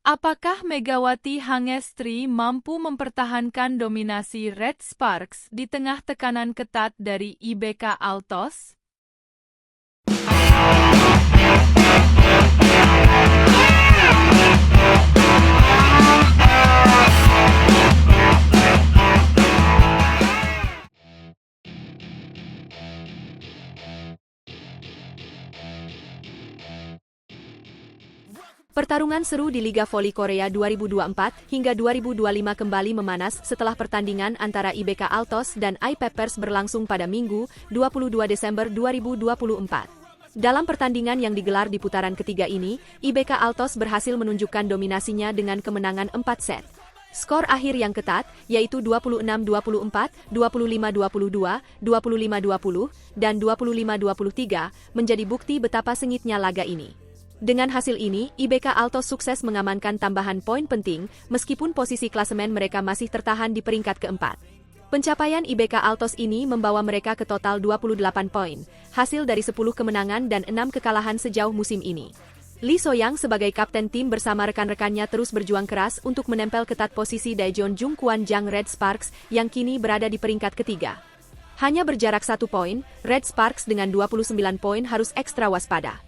Apakah Megawati Hangestri mampu mempertahankan dominasi Red Sparks di tengah tekanan ketat dari IBK Altos? Pertarungan seru di Liga Voli Korea 2024 hingga 2025 kembali memanas setelah pertandingan antara IBK Altos dan iPeppers berlangsung pada Minggu, 22 Desember 2024. Dalam pertandingan yang digelar di putaran ketiga ini, IBK Altos berhasil menunjukkan dominasinya dengan kemenangan 4 set. Skor akhir yang ketat, yaitu 26-24, 25-22, 25-20, dan 25-23, menjadi bukti betapa sengitnya laga ini. Dengan hasil ini, IBK Altos sukses mengamankan tambahan poin penting, meskipun posisi klasemen mereka masih tertahan di peringkat keempat. Pencapaian IBK Altos ini membawa mereka ke total 28 poin, hasil dari 10 kemenangan dan 6 kekalahan sejauh musim ini. Lee Soyang sebagai kapten tim bersama rekan-rekannya terus berjuang keras untuk menempel ketat posisi Daejeon Jungkwan Jang Red Sparks yang kini berada di peringkat ketiga. Hanya berjarak 1 poin, Red Sparks dengan 29 poin harus ekstra waspada.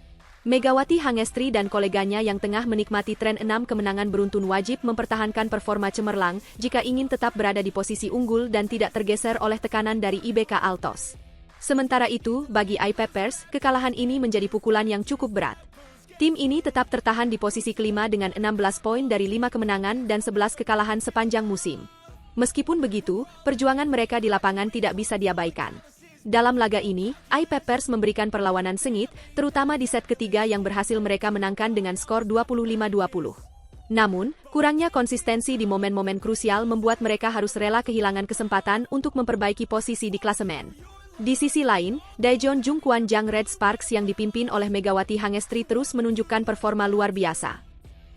Megawati Hangestri dan koleganya yang tengah menikmati tren 6 kemenangan beruntun wajib mempertahankan performa cemerlang jika ingin tetap berada di posisi unggul dan tidak tergeser oleh tekanan dari IBK Altos. Sementara itu, bagi iPeppers, kekalahan ini menjadi pukulan yang cukup berat. Tim ini tetap tertahan di posisi kelima dengan 16 poin dari 5 kemenangan dan 11 kekalahan sepanjang musim. Meskipun begitu, perjuangan mereka di lapangan tidak bisa diabaikan. Dalam laga ini, iPeppers memberikan perlawanan sengit, terutama di set ketiga yang berhasil mereka menangkan dengan skor 25-20. Namun, kurangnya konsistensi di momen-momen krusial membuat mereka harus rela kehilangan kesempatan untuk memperbaiki posisi di klasemen. Di sisi lain, Daejeon Jungkwan Jang Red Sparks yang dipimpin oleh Megawati Hangestri terus menunjukkan performa luar biasa.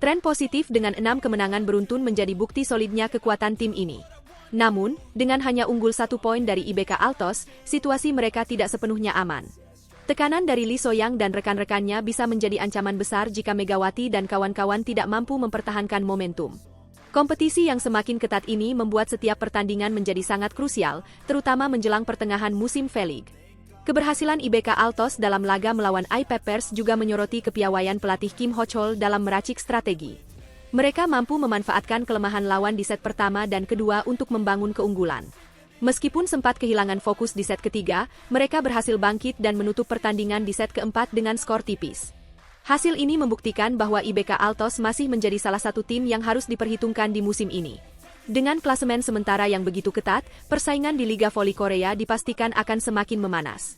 Tren positif dengan 6 kemenangan beruntun menjadi bukti solidnya kekuatan tim ini. Namun, dengan hanya unggul 1 poin dari IBK Altos, situasi mereka tidak sepenuhnya aman. Tekanan dari Lee Soyang dan rekan-rekannya bisa menjadi ancaman besar jika Megawati dan kawan-kawan tidak mampu mempertahankan momentum. Kompetisi yang semakin ketat ini membuat setiap pertandingan menjadi sangat krusial, terutama menjelang pertengahan musim V-League. Keberhasilan IBK Altos dalam laga melawan iPeppers juga menyoroti kepiawaian pelatih Kim Ho-chol dalam meracik strategi. Mereka mampu memanfaatkan kelemahan lawan di set pertama dan kedua untuk membangun keunggulan. Meskipun sempat kehilangan fokus di set ketiga, mereka berhasil bangkit dan menutup pertandingan di set keempat dengan skor tipis. Hasil ini membuktikan bahwa IBK Altos masih menjadi salah satu tim yang harus diperhitungkan di musim ini. Dengan klasemen sementara yang begitu ketat, persaingan di Liga Voli Korea dipastikan akan semakin memanas.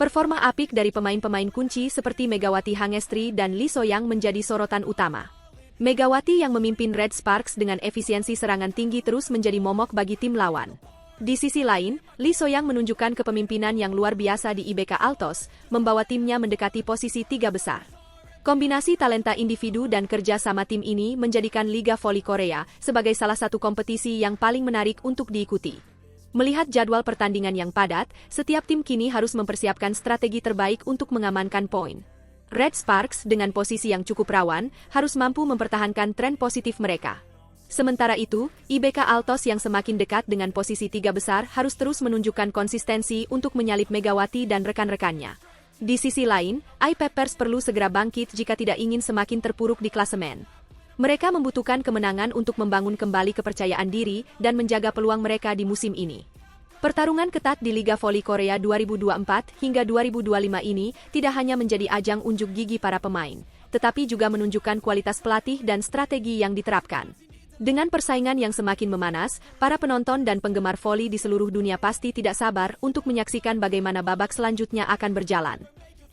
Performa apik dari pemain-pemain kunci seperti Megawati Hangestri dan Lee Soyang menjadi sorotan utama. Megawati yang memimpin Red Sparks dengan efisiensi serangan tinggi terus menjadi momok bagi tim lawan. Di sisi lain, Lee Soyang menunjukkan kepemimpinan yang luar biasa di IBK Altos, membawa timnya mendekati posisi 3 besar. Kombinasi talenta individu dan kerja sama tim ini menjadikan Liga Voli Korea sebagai salah satu kompetisi yang paling menarik untuk diikuti. Melihat jadwal pertandingan yang padat, setiap tim kini harus mempersiapkan strategi terbaik untuk mengamankan poin. Red Sparks dengan posisi yang cukup rawan, harus mampu mempertahankan tren positif mereka. Sementara itu, IBK Altos yang semakin dekat dengan posisi 3 besar harus terus menunjukkan konsistensi untuk menyalip Megawati dan rekan-rekannya. Di sisi lain, iPeppers perlu segera bangkit jika tidak ingin semakin terpuruk di klasemen. Mereka membutuhkan kemenangan untuk membangun kembali kepercayaan diri dan menjaga peluang mereka di musim ini. Pertarungan ketat di Liga Voli Korea 2024 hingga 2025 ini tidak hanya menjadi ajang unjuk gigi para pemain, tetapi juga menunjukkan kualitas pelatih dan strategi yang diterapkan. Dengan persaingan yang semakin memanas, para penonton dan penggemar voli di seluruh dunia pasti tidak sabar untuk menyaksikan bagaimana babak selanjutnya akan berjalan.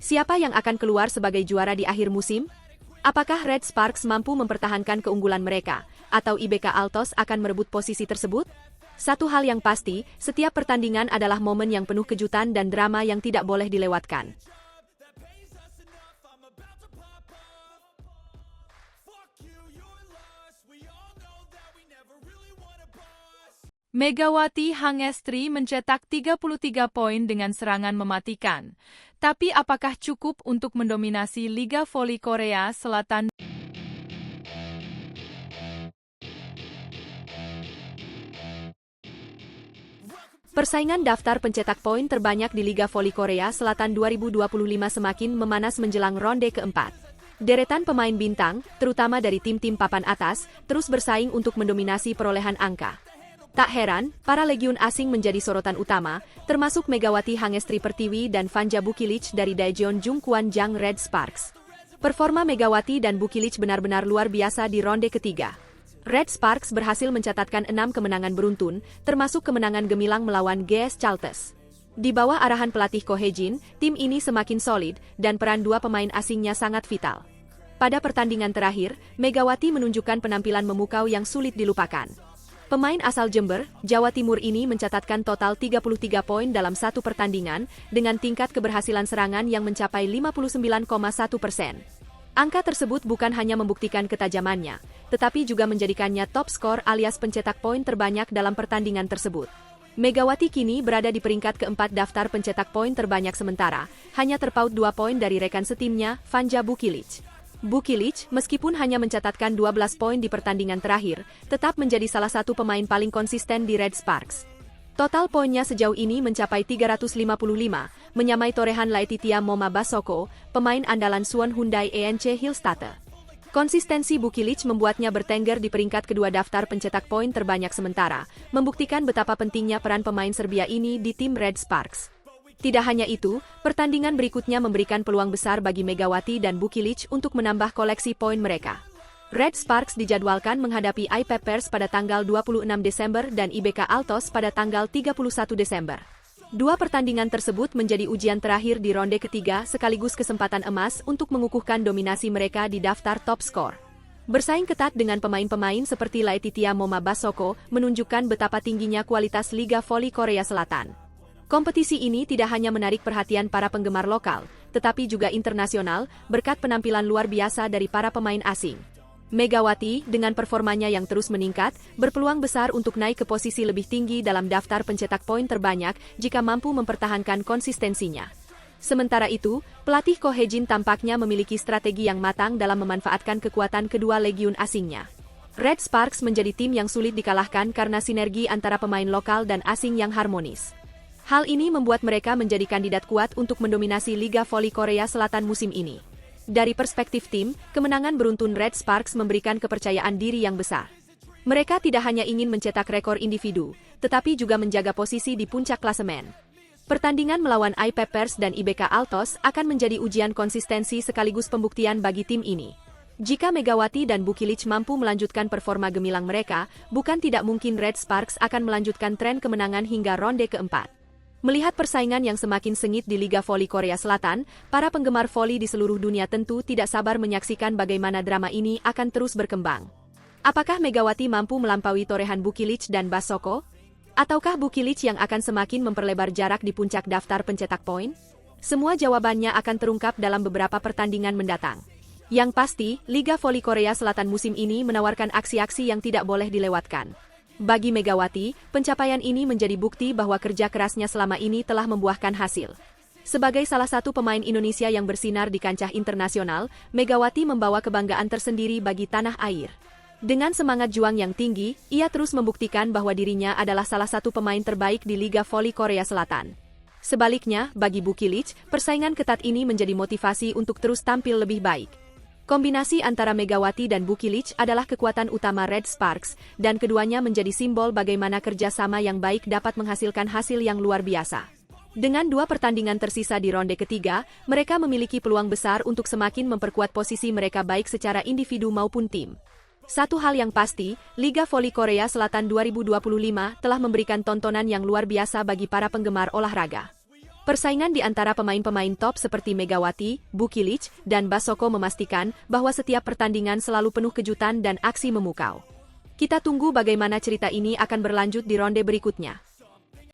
Siapa yang akan keluar sebagai juara di akhir musim? Apakah Red Sparks mampu mempertahankan keunggulan mereka, atau IBK Altos akan merebut posisi tersebut? Satu hal yang pasti, setiap pertandingan adalah momen yang penuh kejutan dan drama yang tidak boleh dilewatkan. Megawati Hangestri mencetak 33 poin dengan serangan mematikan. Tapi apakah cukup untuk mendominasi Liga Voli Korea Selatan? Persaingan daftar pencetak poin terbanyak di Liga Voli Korea Selatan 2025 semakin memanas menjelang ronde keempat. Deretan pemain bintang, terutama dari tim-tim papan atas, terus bersaing untuk mendominasi perolehan angka. Tak heran, para legiun asing menjadi sorotan utama, termasuk Megawati Hangestri Pertiwi dan Vanja Bukilic dari Daejeon Jungkwan-jang Red Sparks. Performa Megawati dan Bukilic benar-benar luar biasa di ronde ketiga. Red Sparks berhasil mencatatkan 6 kemenangan beruntun, termasuk kemenangan gemilang melawan GS Chalters. Di bawah arahan pelatih Ko Hye-jin, tim ini semakin solid, dan peran dua pemain asingnya sangat vital. Pada pertandingan terakhir, Megawati menunjukkan penampilan memukau yang sulit dilupakan. Pemain asal Jember, Jawa Timur ini mencatatkan total 33 poin dalam satu pertandingan, dengan tingkat keberhasilan serangan yang mencapai 59,1%. Angka tersebut bukan hanya membuktikan ketajamannya, tetapi juga menjadikannya top skor alias pencetak poin terbanyak dalam pertandingan tersebut. Megawati kini berada di peringkat keempat daftar pencetak poin terbanyak sementara, hanya terpaut 2 poin dari rekan setimnya, Vanja Bukilic. Bukilic, meskipun hanya mencatatkan 12 poin di pertandingan terakhir, tetap menjadi salah satu pemain paling konsisten di Red Sparks. Total poinnya sejauh ini mencapai 355, menyamai torehan Laetitia Moma Basoko, pemain andalan Suwon Hyundai ENC Hillstatte. Konsistensi Bukilic membuatnya bertengger di peringkat kedua daftar pencetak poin terbanyak sementara, membuktikan betapa pentingnya peran pemain Serbia ini di tim Red Sparks. Tidak hanya itu, pertandingan berikutnya memberikan peluang besar bagi Megawati dan Bukilic untuk menambah koleksi poin mereka. Red Sparks dijadwalkan menghadapi iPeppers pada tanggal 26 Desember dan IBK Altos pada tanggal 31 Desember. Dua pertandingan tersebut menjadi ujian terakhir di ronde ketiga sekaligus kesempatan emas untuk mengukuhkan dominasi mereka di daftar top skor. Bersaing ketat dengan pemain-pemain seperti Laetitia Moma Basoko menunjukkan betapa tingginya kualitas Liga Voli Korea Selatan. Kompetisi ini tidak hanya menarik perhatian para penggemar lokal, tetapi juga internasional berkat penampilan luar biasa dari para pemain asing. Megawati, dengan performanya yang terus meningkat, berpeluang besar untuk naik ke posisi lebih tinggi dalam daftar pencetak poin terbanyak jika mampu mempertahankan konsistensinya. Sementara itu, pelatih Ko Hye-jin tampaknya memiliki strategi yang matang dalam memanfaatkan kekuatan kedua legiun asingnya. Red Sparks menjadi tim yang sulit dikalahkan karena sinergi antara pemain lokal dan asing yang harmonis. Hal ini membuat mereka menjadi kandidat kuat untuk mendominasi Liga Voli Korea Selatan musim ini. Dari perspektif tim, kemenangan beruntun Red Sparks memberikan kepercayaan diri yang besar. Mereka tidak hanya ingin mencetak rekor individu, tetapi juga menjaga posisi di puncak klasemen. Pertandingan melawan iPeppers dan IBK Altos akan menjadi ujian konsistensi sekaligus pembuktian bagi tim ini. Jika Megawati dan Bukilic mampu melanjutkan performa gemilang mereka, bukan tidak mungkin Red Sparks akan melanjutkan tren kemenangan hingga ronde keempat. Melihat persaingan yang semakin sengit di Liga Voli Korea Selatan, para penggemar voli di seluruh dunia tentu tidak sabar menyaksikan bagaimana drama ini akan terus berkembang. Apakah Megawati mampu melampaui torehan Bukilic dan Basoko? Ataukah Bukilic yang akan semakin memperlebar jarak di puncak daftar pencetak poin? Semua jawabannya akan terungkap dalam beberapa pertandingan mendatang. Yang pasti, Liga Voli Korea Selatan musim ini menawarkan aksi-aksi yang tidak boleh dilewatkan. Bagi Megawati, pencapaian ini menjadi bukti bahwa kerja kerasnya selama ini telah membuahkan hasil. Sebagai salah satu pemain Indonesia yang bersinar di kancah internasional, Megawati membawa kebanggaan tersendiri bagi tanah air. Dengan semangat juang yang tinggi, ia terus membuktikan bahwa dirinya adalah salah satu pemain terbaik di Liga Voli Korea Selatan. Sebaliknya, bagi Bukilic, persaingan ketat ini menjadi motivasi untuk terus tampil lebih baik. Kombinasi antara Megawati dan Bukilic adalah kekuatan utama Red Sparks, dan keduanya menjadi simbol bagaimana kerjasama yang baik dapat menghasilkan hasil yang luar biasa. Dengan dua pertandingan tersisa di ronde ketiga, mereka memiliki peluang besar untuk semakin memperkuat posisi mereka baik secara individu maupun tim. Satu hal yang pasti, Liga Voli Korea Selatan 2025 telah memberikan tontonan yang luar biasa bagi para penggemar olahraga. Persaingan di antara pemain-pemain top seperti Megawati, Bukilic, dan Basoko memastikan bahwa setiap pertandingan selalu penuh kejutan dan aksi memukau. Kita tunggu bagaimana cerita ini akan berlanjut di ronde berikutnya.